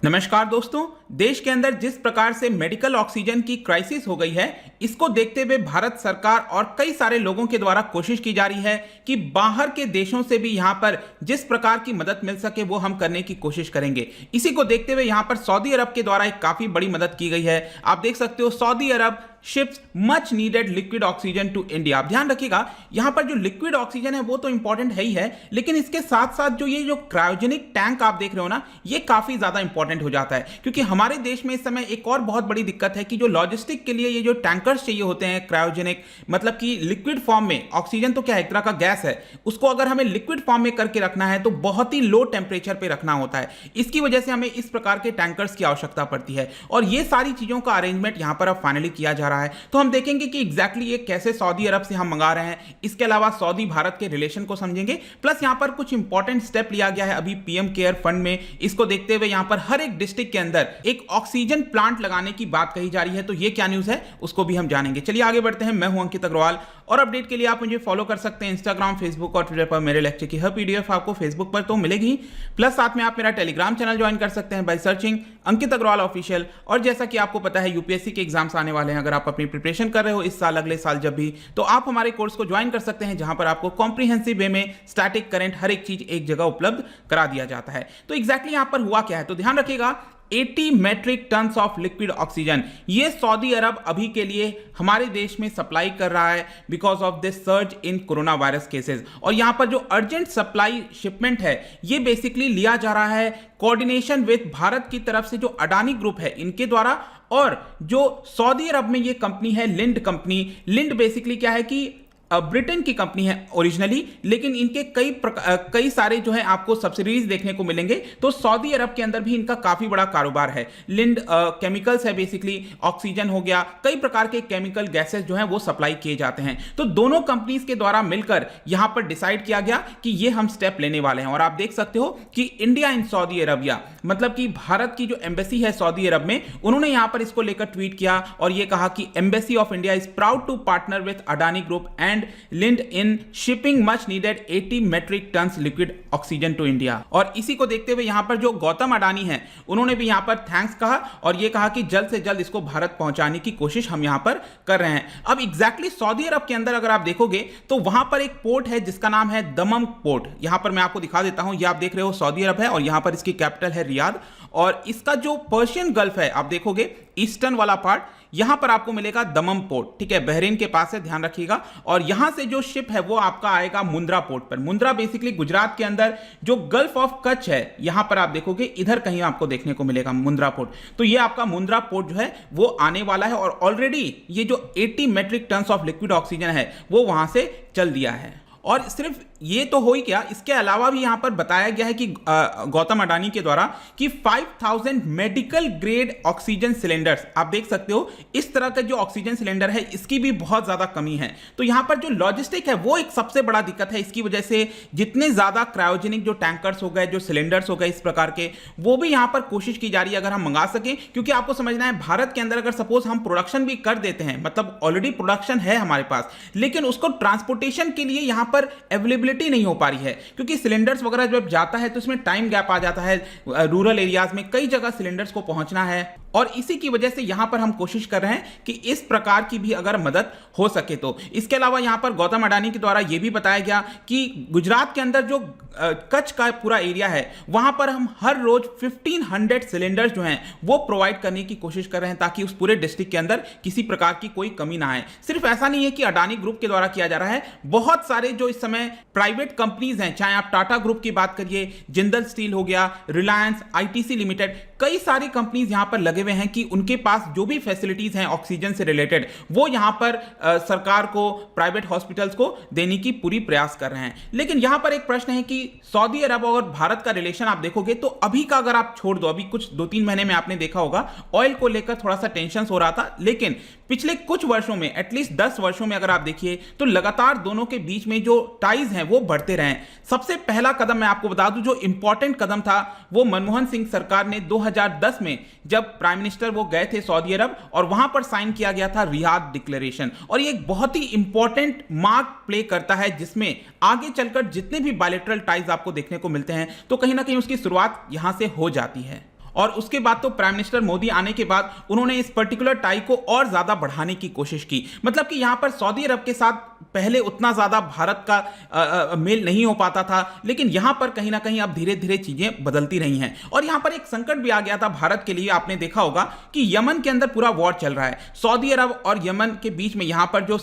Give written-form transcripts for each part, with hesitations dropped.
नमस्कार दोस्तों। देश के अंदर जिस प्रकार से मेडिकल ऑक्सीजन की क्राइसिस हो गई है, इसको देखते हुए भारत सरकार और कई सारे लोगों के द्वारा कोशिश की जा रही है कि बाहर के देशों से भी यहां पर जिस प्रकार की मदद मिल सके वो हम करने की कोशिश करेंगे। इसी को देखते हुए यहां पर सऊदी अरब के द्वारा एक काफी बड़ी मदद की गई है। आप देख सकते हो, Saudi Arab ships much needed liquid oxygen to India. आप ध्यान रखिएगा, यहां पर जो लिक्विड ऑक्सीजन है वो तो इंपॉर्टेंट है ही है, लेकिन इसके साथ साथ जो क्रायोजेनिक टैंक आप देख रहे हो ना, ये काफी ज्यादा इंपॉर्टेंट हो जाता है, क्योंकि हमारे देश में इस समय एक और बहुत बड़ी दिक्कत है कि जो लॉजिस्टिक के लिए ये जो टैंकर्स चाहिए होते हैं क्रायोजेनिक, मतलब कि लिक्विड फॉर्म में, ऑक्सीजन तो क्या है, एक तरह का गैस है, उसको अगर हमें लिक्विड फॉर्म में करके रखना है तो बहुत ही लो टेम्परेचर पे रखना होता है। इसकी वजह से हमें इस प्रकार के टैंकर्स की आवश्यकता पड़ती है और ये सारी चीजों का अरेंजमेंट यहां पर अब फाइनली किया जा रहा है। तो हम देखेंगे कि एग्जैक्टली ये कैसे सऊदी अरब से हम मंगा रहे हैं। इसके अलावा सऊदी भारत के रिलेशन को समझेंगे, प्लस यहां पर कुछ इंपॉर्टेंट स्टेप लिया गया है अभी पीएम केयर फंड में। इसको देखते हुए यहां पर हर एक डिस्ट्रिक्ट के अंदर एक ऑक्सीजन प्लांट लगाने की बात कही जा रही है। तो ये क्या न्यूज है उसको भी हम जानेंगे। चलिए आगे बढ़ते हैं। मैं हूं अंकित अग्रवाल और अपडेट के लिए आप मुझे फॉलो कर सकते हैं इंस्टाग्राम, फेसबुक और ट्विटर पर। मेरे लेक्चर की हर पीडीएफ आपको फेसबुक पर तो मिलेगी, प्लस साथ में आप मेरा टेलीग्राम चैनल ज्वाइन कर सकते हैं by searching Ankit Agarwal official. और जैसा कि आपको पता है यूपीएससी के एग्जाम्स आने वाले हैं, अगर आप अपनी प्रिपरेशन कर रहे हो इस साल, अगले साल जब भी, तो आप हमारे कोर्स को ज्वाइन कर सकते हैं, जहां पर आपको कॉम्प्रिहेंसिव वे में स्टैटिक, करंट, हर एक चीज एक जगह उपलब्ध करा दिया जाता है। तो एग्जैक्टली यहां पर हुआ क्या है, तो ध्यान रखिएगा, 80 metric tons of liquid oxygen ये सऊदी अरब अभी के लिए हमारे देश में सप्लाई कर रहा है because of this surge in corona virus cases. और यहां पर जो अर्जेंट सप्लाई शिपमेंट है ये बेसिकली लिया जा रहा है कोऑर्डिनेशन विद भारत की तरफ से, जो अडानी ग्रुप है इनके द्वारा, और जो सऊदी अरब में ये कंपनी है लिंड कंपनी। लिंड बेसिकली क्या है कि ब्रिटेन की कंपनी है ओरिजिनली, लेकिन इनके कई सारे जो है आपको सब्सिडीज देखने को मिलेंगे। तो सऊदी अरब के अंदर भी इनका काफी बड़ा कारोबार है। लिंड केमिकल्स है, बेसिकली ऑक्सीजन हो गया, कई प्रकार के केमिकल गैसेस जो है वो सप्लाई किए जाते हैं। तो दोनों कंपनीज के द्वारा मिलकर यहां पर डिसाइड किया गया कि ये हम स्टेप लेने वाले हैं। और आप देख सकते हो कि इंडिया इन सऊदी अरबिया, मतलब कि भारत की जो एम्बेसी है सऊदी अरब में, उन्होंने यहां पर इसको लेकर ट्वीट किया और ये कहा कि embassy of India is proud to partner with Adani group and Linde in shipping much needed 80 metric tons liquid oxygen to India. और इसी को देखते हुए यहां पर जो गौतम अडानी हैं, उन्होंने भी यहां पर थैंक्स कहा और यह कहा कि जल्द से जल्द इसको भारत पहुंचाने की कोशिश हम यहां पर कर रहे हैं। अब एग्जैक्टली सऊदी अरब के अंदर अगर आप देखोगे तो वहां पर एक पोर्ट है जिसका नाम है दमम पोर्ट। यहां पर मैं आपको दिखा देता हूं, यह आप देख रहे हो सऊदी अरब है और यहां पर इसकी कैपिटल है रियाद। और इसका जो पर्शियन गल्फ है, आप देखोगे ईस्टर्न वाला पार्ट, यहां पर आपको मिलेगा दमम पोर्ट, ठीक है, बहरीन के पास है, ध्यान रखिएगा। और यहां से जो शिप है वो आपका आएगा मुंद्रा पोर्ट पर। मुंद्रा बेसिकली गुजरात के अंदर जो गल्फ ऑफ कच्छ है, यहां पर आप देखोगे इधर कहीं आपको देखने को मिलेगा मुंद्रा पोर्ट। तो ये आपका मुंद्रा पोर्ट जो है वो आने वाला है और ऑलरेडी ये जो 80 metric tons of liquid oxygen है वो वहां से चल दिया है। और सिर्फ ये तो हो ही क्या, इसके अलावा भी यहां पर बताया गया है कि गौतम अडानी के द्वारा कि 5000 मेडिकल ग्रेड ऑक्सीजन सिलेंडर्स, आप देख सकते हो इस तरह का जो ऑक्सीजन सिलेंडर है इसकी भी बहुत ज्यादा कमी है। तो यहां पर जो लॉजिस्टिक है वो एक सबसे बड़ा दिक्कत है। इसकी वजह से जितने ज्यादा क्रायोजेनिक जो टैंकर्स हो गए, जो सिलेंडर्स हो गए इस प्रकार के, वो भी यहां पर कोशिश की जा रही है अगर हम मंगा सकें। क्योंकि आपको समझना है, भारत के अंदर अगर सपोज हम प्रोडक्शन भी कर देते हैं, मतलब ऑलरेडी प्रोडक्शन है हमारे पास, लेकिन उसको ट्रांसपोर्टेशन के लिए यहां पर अवेलेबिलिटी नहीं हो पा रही है, क्योंकि सिलेंडर्स वगैरह जब जाता है तो इसमें टाइम गैप आ जाता है। रूरल एरियाज में कई जगह सिलेंडर्स को पहुंचना है और इसी की वजह से यहां पर हम कोशिश कर रहे हैं कि इस प्रकार की भी अगर मदद हो सके तो। इसके अलावा यहां पर गौतम अडानी के द्वारा यह भी बताया गया कि गुजरात के अंदर जो कच्छ का पूरा एरिया है वहां पर हम हर रोज 1500 सिलेंडर्स जो हैं वो प्रोवाइड करने की कोशिश कर रहे हैं, ताकि उस पूरे डिस्ट्रिक्ट के अंदर किसी प्रकार की कोई कमी ना आए। सिर्फ ऐसा नहीं है कि अडानी ग्रुप के द्वारा किया जा रहा है, बहुत सारे जो इस समय प्राइवेट कंपनीज हैं, चाहे आप टाटा ग्रुप की बात करिए, जिंदल स्टील हो गया, रिलायंस, आईटीसी लिमिटेड, कई सारी कंपनीज यहां पर लगे हुए हैं कि उनके पास जो भी फैसिलिटीज हैं ऑक्सीजन से रिलेटेड वो यहां पर सरकार को, प्राइवेट हॉस्पिटल्स को देने की पूरी प्रयास कर रहे हैं। लेकिन यहां पर एक प्रश्न है कि सऊदी अरब और भारत का रिलेशन आप देखोगे तो अभी का अगर आप छोड़ दो, अभी कुछ 2-3 महीने में आपने देखा होगा ऑयल को लेकर थोड़ा सा टेंशन हो रहा था, लेकिन पिछले कुछ वर्षों में, एटलीस्ट 10 वर्षों में अगर आप देखिए तो लगातार दोनों के बीच में जो टाइज हैं वो बढ़ते रहे। सबसे पहला कदम मैं आपको बता दूं, जो इंपॉर्टेंट कदम था वो मनमोहन सिंह सरकार ने 2010 में, जब प्राइम मिनिस्टर वो गए थे सऊदी अरब और वहां पर साइन किया गया था रियाद डिक्लेरेशन। और ये एक बहुत ही इंपॉर्टेंट मार्क प्ले करता है, जिसमें आगे चलकर जितने भी बायलैटरल टाइज आपको देखने को मिलते हैं तो कहीं ना कहीं उसकी शुरुआत यहां से हो जाती है। और उसके बाद तो प्राइम मिनिस्टर मोदी आने के बाद उन्होंने इस पर्टिकुलर टाई को और ज्यादा बढ़ाने की कोशिश की। मतलब कि यहां पर सऊदी अरब के साथ पहले उतना ज्यादा भारत का मेल नहीं हो पाता था, लेकिन यहां पर कहीं ना कहीं अब धीरे धीरे चीजें बदलती रही हैं। और यहां पर एक संकट भी आ गया था भारत के लिए। आपने देखा होगा कि यमन के अंदर पूरा वॉर चल रहा है, सऊदी अरब और यमन के बीच में। यहां पर जो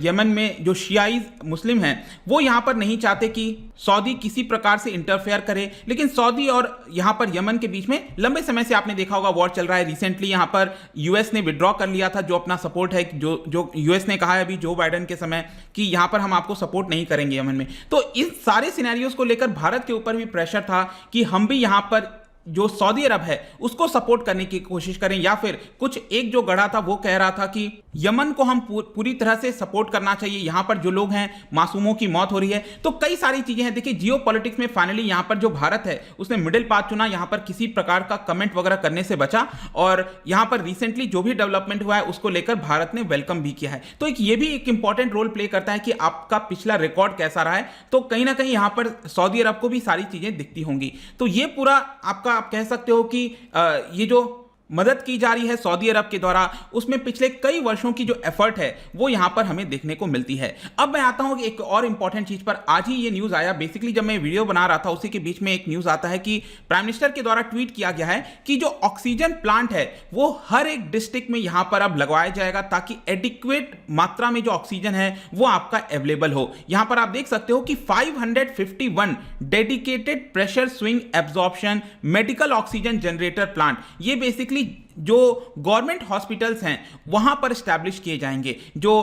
यमन में जो शियाई मुस्लिम हैं वो यहां पर नहीं चाहते कि सऊदी किसी प्रकार से इंटरफेयर करे, लेकिन सऊदी और यहां पर यमन के बीच में लंबे समय से आपने देखा होगा वॉर चल रहा है। रिसेंटली यहां पर यूएस ने विड्रॉ कर लिया था जो अपना सपोर्ट है, जो यूएस ने कहा है अभी जो बाइडेन के समय कि यहां पर हम आपको सपोर्ट नहीं करेंगे यमन में। तो इस सारे सिनेरियोस को लेकर भारत के ऊपर भी प्रेशर था कि हम भी यहां पर जो सऊदी अरब है उसको सपोर्ट करने की कोशिश करें, या फिर कुछ एक जो गढ़ा था वो कह रहा था कि यमन को हम पूरी तरह से सपोर्ट करना चाहिए, यहां पर जो लोग हैं मासूमों की मौत हो रही है। तो कई सारी चीजें हैं। देखिए जियो पॉलिटिक्स में फाइनली यहां पर जो भारत है उसने मिडिल पाथ चुना, यहां पर किसी प्रकार का कमेंट वगैरह करने से बचा, और यहां पर रिसेंटली जो भी डेवलपमेंट हुआ है उसको लेकर भारत ने वेलकम भी किया है। तो ये भी एक इंपॉर्टेंट रोल प्ले करता है कि आपका पिछला रिकॉर्ड कैसा रहा है। तो कहीं ना कहीं यहां पर सऊदी अरब को भी सारी चीजें दिखती होंगी। तो ये पूरा आपका आप कह सकते हो कि ये जो मदद की जा रही है सऊदी अरब के द्वारा, उसमें पिछले कई वर्षों की जो एफर्ट है वो यहां पर हमें देखने को मिलती है। अब मैं आता हूं एक और इंपॉर्टेंट चीज पर। आज ही ये न्यूज आया, बेसिकली जब मैं वीडियो बना रहा था उसी के बीच में एक न्यूज आता है कि प्राइम मिनिस्टर के द्वारा ट्वीट किया गया है कि जो ऑक्सीजन प्लांट है वो हर एक डिस्ट्रिक्ट में यहां पर अब लगवाया जाएगा ताकि एडिक्वेट मात्रा में जो ऑक्सीजन है वो आपका अवेलेबल हो। यहां पर आप देख सकते हो कि 551 dedicated pressure swing absorption medical oxygen generator plant, ये बेसिकली जो गवर्नमेंट हॉस्पिटल्स हैं वहां पर स्टैब्लिश किए जाएंगे। जो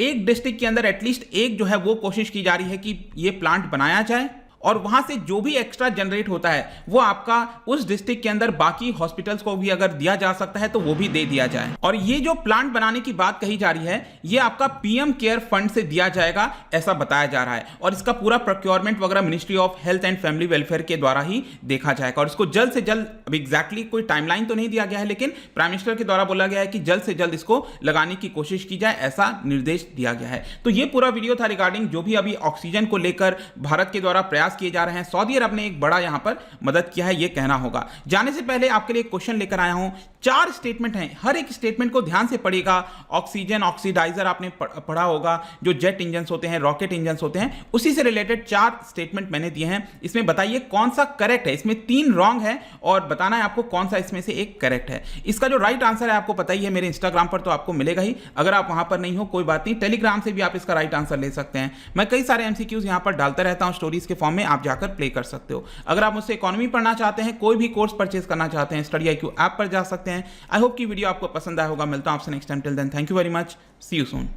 एक डिस्ट्रिक्ट के अंदर एटलीस्ट एक जो है वो कोशिश की जा रही है कि ये प्लांट बनाया जाए, और वहां से जो भी एक्स्ट्रा जनरेट होता है वो आपका उस डिस्ट्रिक्ट के अंदर बाकी हॉस्पिटल्स को भी अगर दिया जा सकता है तो वो भी दे दिया जाए। और ये जो प्लांट बनाने की बात कही जा रही है ये आपका पीएम केयर फंड से दिया जाएगा ऐसा बताया जा रहा है, और इसका पूरा प्रोक्योरमेंट वगैरह ministry of health and family welfare के द्वारा ही देखा जाएगा। और इसको जल्द से जल्द, अब एग्जैक्टली कोई टाइमलाइन तो नहीं दिया गया है, लेकिन प्राइम मिनिस्टर के द्वारा बोला गया है कि जल्द से जल्द इसको लगाने की कोशिश की जाए, ऐसा निर्देश दिया गया है। तो ये पूरा वीडियो था रिगार्डिंग जो भी अभी ऑक्सीजन को लेकर भारत के द्वारा प्रयास किए जा रहे हैं। सऊदी अरब ने एक बड़ा यहां पर मदद किया है, ये कहना होगा। जाने से पहले आपके लिए एक क्वेश्चन लेकर आया हूं। 4 स्टेटमेंट हैं, हर एक स्टेटमेंट को ध्यान से पढ़िएगा। ऑक्सीजन ऑक्सीडाइजर आपने पढ़ा होगा, जो जेट इंजन होते हैं, रॉकेट इंजन होते हैं, उसी से रिलेटेड 4 स्टेटमेंट मैंने दिए हैं। इसमें बताइए कौन सा करेक्ट है। इसमें 3 रॉन्ग है और बताना है आपको कौन सा इसमें से एक करेक्ट है। इसका जो राइट आंसर है आपको पता ही है, मेरे इंस्टाग्राम पर तो आपको मिलेगा ही। अगर आप वहां पर नहीं हो कोई बात नहीं, टेलीग्राम से भी आप इसका राइट आंसर ले सकते हैं। मैं कई सारे एमसीक्यूज यहां पर डालता रहता हूं स्टोरीज के फॉर्म में, आप जाकर प्ले कर सकते हो। अगर आप मुझसे इकोनॉमी पढ़ना चाहते हैं, कोई भी कोर्स परचेज करना चाहते हैं, स्टडी IQ ऐप पर जा सकते हैं। आई होप कि वीडियो आपको पसंद आया होगा। मिलता हूं आपसे next time. Till then thank you very much, see you soon.